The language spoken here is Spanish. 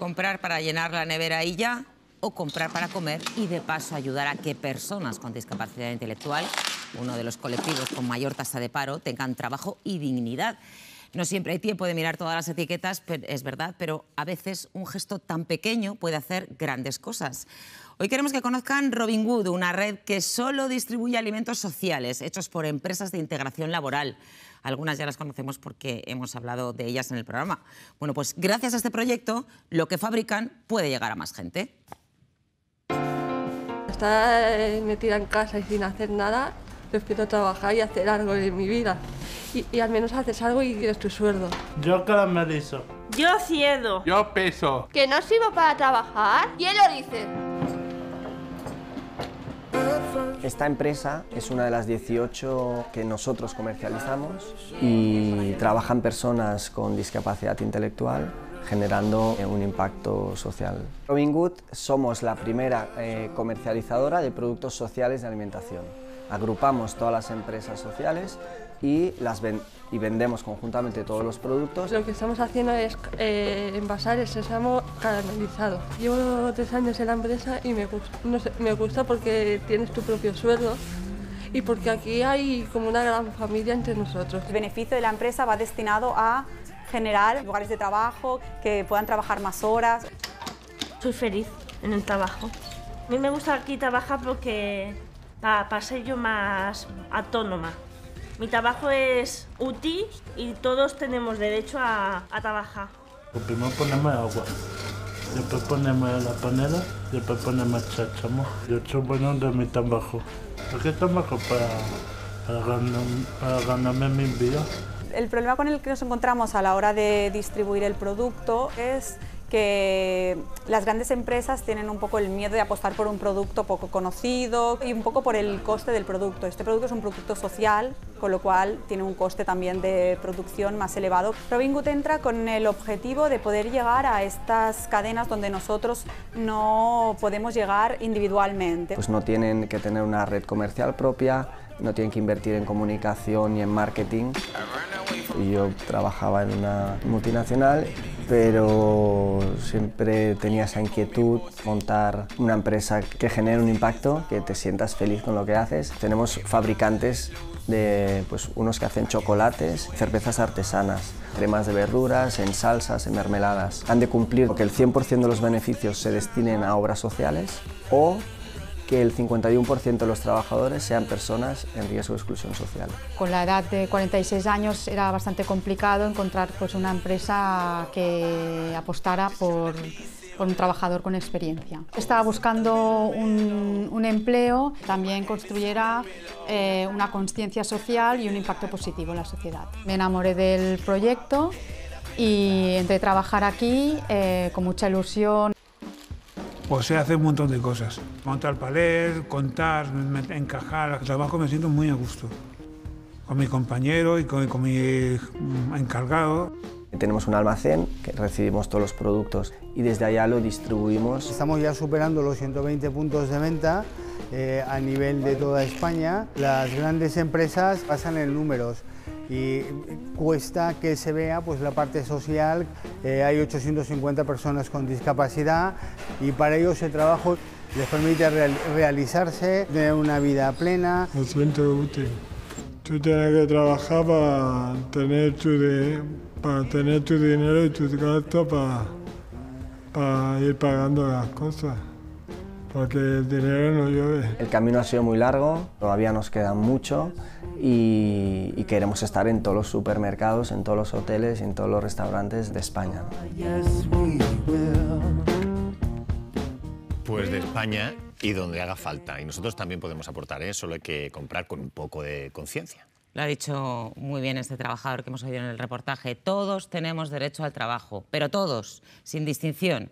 Comprar para llenar la nevera y ya, o comprar para comer y de paso ayudar a que personas con discapacidad intelectual, uno de los colectivos con mayor tasa de paro, tengan trabajo y dignidad. No siempre hay tiempo de mirar todas las etiquetas, es verdad, pero a veces un gesto tan pequeño puede hacer grandes cosas. Hoy queremos que conozcan Robin Good, una red que solo distribuye alimentos sociales hechos por empresas de integración laboral. Algunas ya las conocemos porque hemos hablado de ellas en el programa. Bueno, pues gracias a este proyecto, lo que fabrican puede llegar a más gente. Estar metida en casa y sin hacer nada, prefiero trabajar y hacer algo en mi vida. Y al menos haces algo y tienes tu sueldo. Yo caramelizo. Yo ciedo. Yo peso. ¿Que no sirvo para trabajar? ¿Quién lo dice? Esta empresa es una de las 18 que nosotros comercializamos y trabajan personas con discapacidad intelectual generando un impacto social. Robin Good somos la primera comercializadora de productos sociales de alimentación. Agrupamos todas las empresas sociales y vendemos conjuntamente todos los productos. Lo que estamos haciendo es envasar el sésamo caramelizado. Llevo 3 años en la empresa y me gusta porque tienes tu propio sueldo y porque aquí hay como una gran familia entre nosotros. El beneficio de la empresa va destinado a generar lugares de trabajo, que puedan trabajar más horas. Soy feliz en el trabajo. A mí me gusta aquí trabajar porque para ser yo más autónoma. Mi trabajo es útil y todos tenemos derecho a trabajar. Primero ponemos agua, después ponemos la panela, después ponemos cháchamo. Yo soy bueno de mi trabajo. ¿Por qué trabajo? Para ganarme mi vida. El problema con el que nos encontramos a la hora de distribuir el producto es que las grandes empresas tienen un poco el miedo de apostar por un producto poco conocido y un poco por el coste del producto. Este producto es un producto social, con lo cual tiene un coste también de producción más elevado. Robin Good entra con el objetivo de poder llegar a estas cadenas donde nosotros no podemos llegar individualmente. Pues no tienen que tener una red comercial propia, no tienen que invertir en comunicación ni en marketing. Yo trabajaba en una multinacional, pero siempre tenía esa inquietud, montar una empresa que genere un impacto, que te sientas feliz con lo que haces. Tenemos fabricantes de unos que hacen chocolates, cervezas artesanas, cremas de verduras, en salsas, en mermeladas. Han de cumplir que el 100% de los beneficios se destinen a obras sociales o que el 51% de los trabajadores sean personas en riesgo de exclusión social. Con la edad de 46 años era bastante complicado encontrar una empresa que apostara por un trabajador con experiencia. Estaba buscando un empleo que también construyera una conciencia social y un impacto positivo en la sociedad. Me enamoré del proyecto y entré a trabajar aquí con mucha ilusión. Pues se hace un montón de cosas. Montar palés, contar, encajar. El trabajo me siento muy a gusto. Con mi compañero y con mi encargado. Tenemos un almacén que recibimos todos los productos y desde allá lo distribuimos. Estamos ya superando los 120 puntos de venta a nivel de toda España. Las grandes empresas pasan en números y cuesta que se vea la parte social. Hay 850 personas con discapacidad y para ellos el trabajo les permite realizarse, tener una vida plena. Me siento útil. Tú tienes que trabajar para tener tu dinero y tus gastos para ir pagando las cosas. Porque el dinero no llueve. El camino ha sido muy largo, todavía nos queda mucho y queremos estar en todos los supermercados, en todos los hoteles y en todos los restaurantes de España. Pues de España y donde haga falta. Y nosotros también podemos aportar, solo hay que comprar con un poco de conciencia. Lo ha dicho muy bien este trabajador que hemos oído en el reportaje. Todos tenemos derecho al trabajo, pero todos, sin distinción.